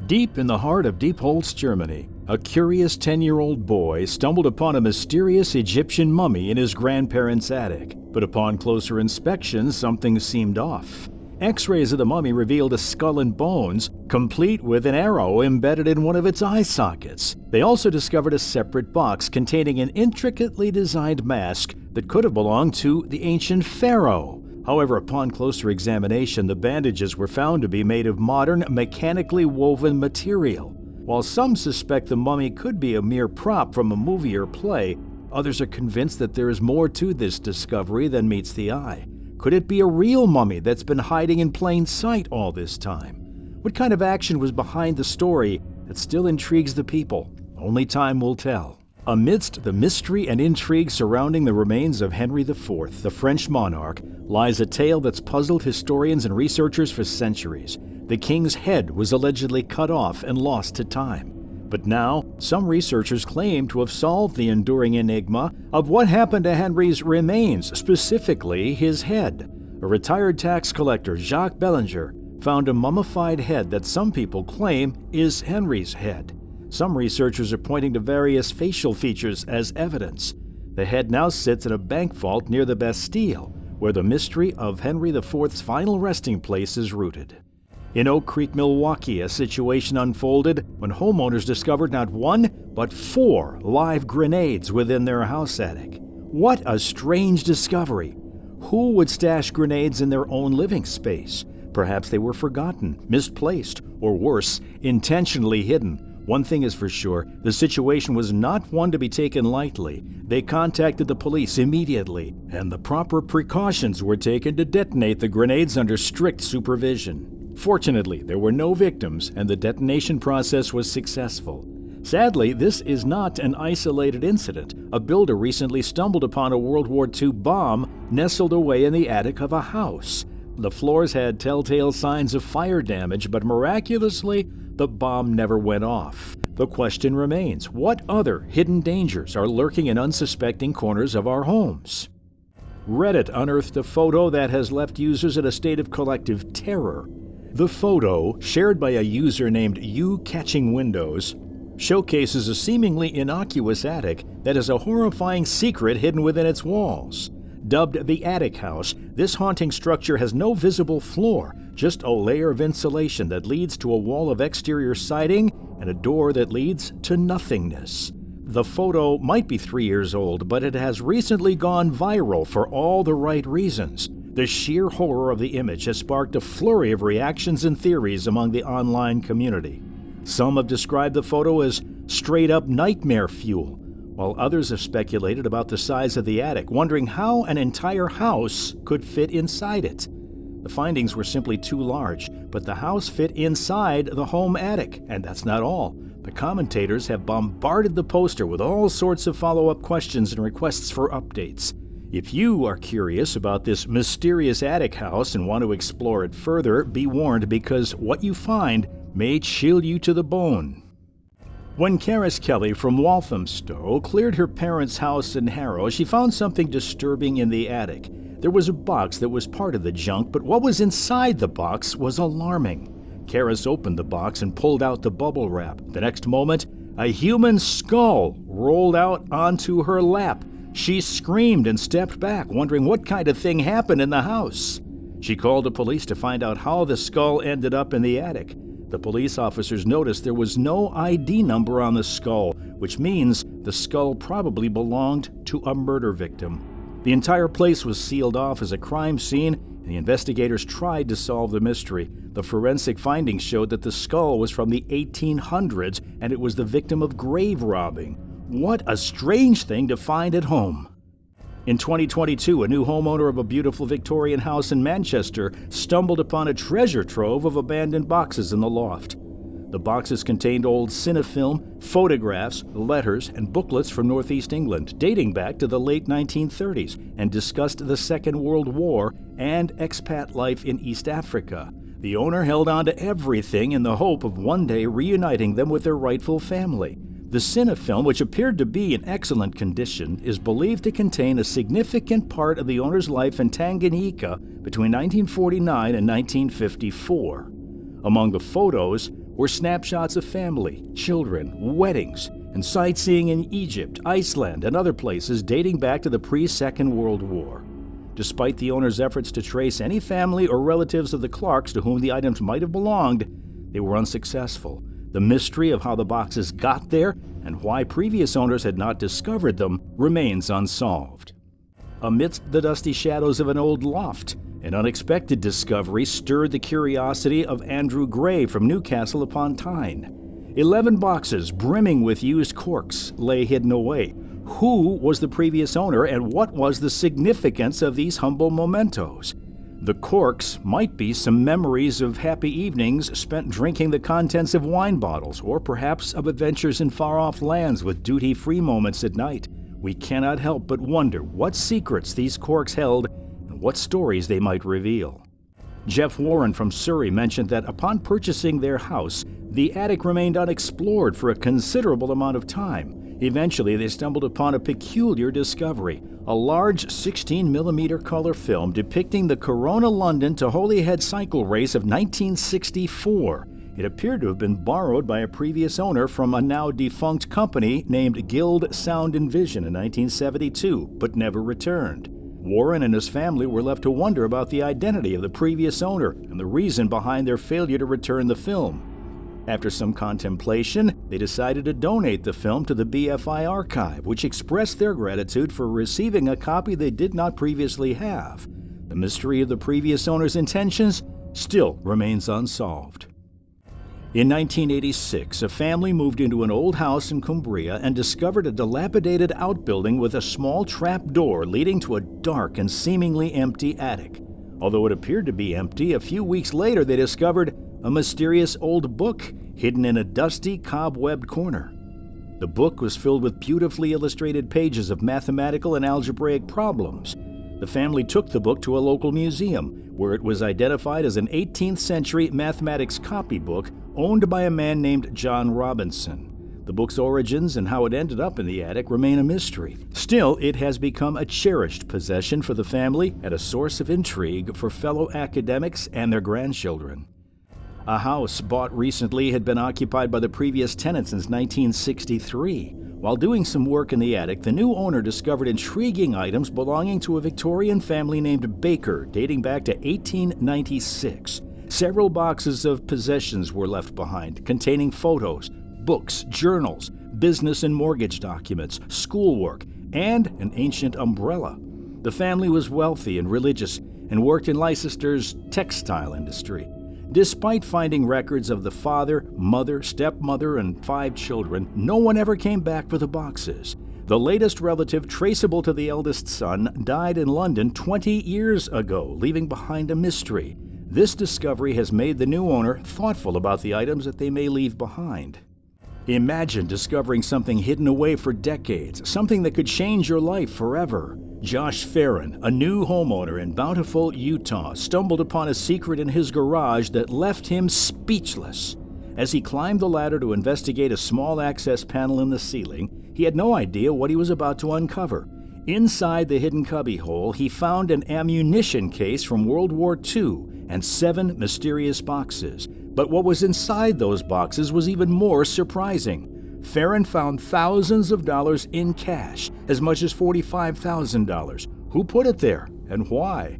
Deep in the heart of Diepholz, Germany, a curious 10-year-old boy stumbled upon a mysterious Egyptian mummy in his grandparents' attic. But upon closer inspection, something seemed off. X-rays of the mummy revealed a skull and bones, complete with an arrow embedded in one of its eye sockets. They also discovered a separate box containing an intricately designed mask that could have belonged to the ancient pharaoh. However, upon closer examination, the bandages were found to be made of modern, mechanically woven material. While some suspect the mummy could be a mere prop from a movie or play, others are convinced that there is more to this discovery than meets the eye. Could it be a real mummy that's been hiding in plain sight all this time? What kind of action was behind the story that still intrigues the people? Only time will tell. Amidst the mystery and intrigue surrounding the remains of Henry IV, the French monarch, lies a tale that's puzzled historians and researchers for centuries. The king's head was allegedly cut off and lost to time. But now, some researchers claim to have solved the enduring enigma of what happened to Henry's remains, specifically his head. A retired tax collector, Jacques Bellinger, found a mummified head that some people claim is Henry's head. Some researchers are pointing to various facial features as evidence. The head now sits in a bank vault near the Bastille, where the mystery of Henry IV's final resting place is rooted. In Oak Creek, Milwaukee, a situation unfolded when homeowners discovered not one, but 4 live grenades within their house attic. What a strange discovery! Who would stash grenades in their own living space? Perhaps they were forgotten, misplaced, or worse, intentionally hidden. One thing is for sure, the situation was not one to be taken lightly. They contacted the police immediately, and the proper precautions were taken to detonate the grenades under strict supervision. Fortunately, there were no victims, and the detonation process was successful. Sadly, this is not an isolated incident. A builder recently stumbled upon a World War II bomb nestled away in the attic of a house. The floors had telltale signs of fire damage, but miraculously, the bomb never went off. The question remains, what other hidden dangers are lurking in unsuspecting corners of our homes? Reddit unearthed a photo that has left users in a state of collective terror. The photo, shared by a user named You Catching Windows, showcases a seemingly innocuous attic that has a horrifying secret hidden within its walls. Dubbed the Attic House, this haunting structure has no visible floor, just a layer of insulation that leads to a wall of exterior siding and a door that leads to nothingness. The photo might be 3 years old, but it has recently gone viral for all the right reasons. The sheer horror of the image has sparked a flurry of reactions and theories among the online community. Some have described the photo as straight-up nightmare fuel, while others have speculated about the size of the attic, wondering how an entire house could fit inside it. The findings were simply too large, but the house fit inside the home attic, and that's not all. The commentators have bombarded the poster with all sorts of follow-up questions and requests for updates. If you are curious about this mysterious attic house and want to explore it further, be warned, because what you find may chill you to the bone. When Karis Kelly from Walthamstow cleared her parents' house in Harrow, she found something disturbing in the attic. There was a box that was part of the junk, but what was inside the box was alarming. Karis opened the box and pulled out the bubble wrap. The next moment, a human skull rolled out onto her lap. She screamed and stepped back, wondering what kind of thing happened in the house. She called the police to find out how the skull ended up in the attic. The police officers noticed there was no ID number on the skull, which means the skull probably belonged to a murder victim. The entire place was sealed off as a crime scene, and the investigators tried to solve the mystery. The forensic findings showed that the skull was from the 1800s, and it was the victim of grave robbing. What a strange thing to find at home! In 2022, a new homeowner of a beautiful Victorian house in Manchester stumbled upon a treasure trove of abandoned boxes in the loft. The boxes contained old cinefilm, photographs, letters, and booklets from Northeast England, dating back to the late 1930s, and discussed the Second World War and expat life in East Africa. The owner held on to everything in the hope of one day reuniting them with their rightful family. The cinefilm, which appeared to be in excellent condition, is believed to contain a significant part of the owner's life in Tanganyika between 1949 and 1954. Among the photos were snapshots of family, children, weddings, and sightseeing in Egypt, Iceland, and other places dating back to the pre-Second World War. Despite the owner's efforts to trace any family or relatives of the Clarks to whom the items might have belonged, they were unsuccessful. The mystery of how the boxes got there and why previous owners had not discovered them remains unsolved. Amidst the dusty shadows of an old loft, an unexpected discovery stirred the curiosity of Andrew Gray from Newcastle upon Tyne. 11 boxes brimming with used corks lay hidden away. Who was the previous owner and what was the significance of these humble mementos? The corks might be some memories of happy evenings spent drinking the contents of wine bottles, or perhaps of adventures in far-off lands with duty-free moments at night. We cannot help but wonder what secrets these corks held and what stories they might reveal. Jeff Warren from Surrey mentioned that upon purchasing their house, the attic remained unexplored for a considerable amount of time. Eventually, they stumbled upon a peculiar discovery, a large 16mm color film depicting the Corona London to Holyhead cycle race of 1964. It appeared to have been borrowed by a previous owner from a now defunct company named Guild Sound and Vision in 1972, but never returned. Warren and his family were left to wonder about the identity of the previous owner and the reason behind their failure to return the film. After some contemplation, they decided to donate the film to the BFI archive, which expressed their gratitude for receiving a copy they did not previously have. The mystery of the previous owner's intentions still remains unsolved. In 1986, a family moved into an old house in Cumbria and discovered a dilapidated outbuilding with a small trap door leading to a dark and seemingly empty attic. Although it appeared to be empty, a few weeks later they discovered a mysterious old book hidden in a dusty, cobwebbed corner. The book was filled with beautifully illustrated pages of mathematical and algebraic problems. The family took the book to a local museum, where it was identified as an 18th century mathematics copybook owned by a man named John Robinson. The book's origins and how it ended up in the attic remain a mystery. Still, it has become a cherished possession for the family and a source of intrigue for fellow academics and their grandchildren. A house bought recently had been occupied by the previous tenant since 1963. While doing some work in the attic, the new owner discovered intriguing items belonging to a Victorian family named Baker, dating back to 1896. Several boxes of possessions were left behind, containing photos, books, journals, business and mortgage documents, schoolwork, and an ancient umbrella. The family was wealthy and religious and worked in Leicester's textile industry. Despite finding records of the father, mother, stepmother, and 5 children, no one ever came back for the boxes. The latest relative traceable to the eldest son died in London 20 years ago, leaving behind a mystery. This discovery has made the new owner thoughtful about the items that they may leave behind. Imagine discovering something hidden away for decades, something that could change your life forever. Josh Farron, a new homeowner in Bountiful, Utah, stumbled upon a secret in his garage that left him speechless. As he climbed the ladder to investigate a small access panel in the ceiling, he had no idea what he was about to uncover. Inside the hidden cubbyhole, he found an ammunition case from World War II and 7 mysterious boxes. But what was inside those boxes was even more surprising. Farron found thousands of dollars in cash, as much as $45,000. Who put it there and why?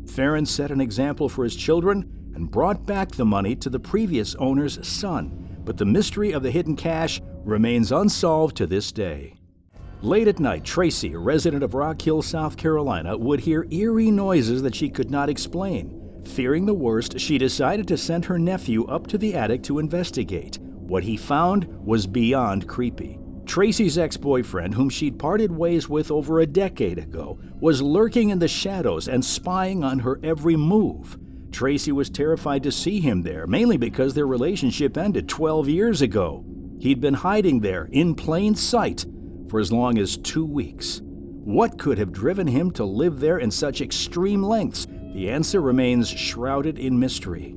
Farron set an example for his children and brought back the money to the previous owner's son. But the mystery of the hidden cash remains unsolved to this day. Late at night, Tracy, a resident of Rock Hill, South Carolina, would hear eerie noises that she could not explain. Fearing the worst, she decided to send her nephew up to the attic to investigate. What he found was beyond creepy. Tracy's ex-boyfriend, whom she'd parted ways with over a decade ago, was lurking in the shadows and spying on her every move. Tracy was terrified to see him there, mainly because their relationship ended 12 years ago. He'd been hiding there in plain sight for as long as 2 weeks. What could have driven him to live there in such extreme lengths? The answer remains shrouded in mystery.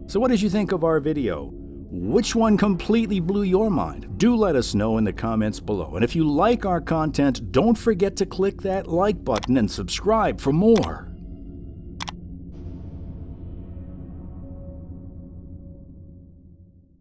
So what did you think of our video? Which one completely blew your mind? Do let us know in the comments below. And if you like our content, don't forget to click that like button and subscribe for more.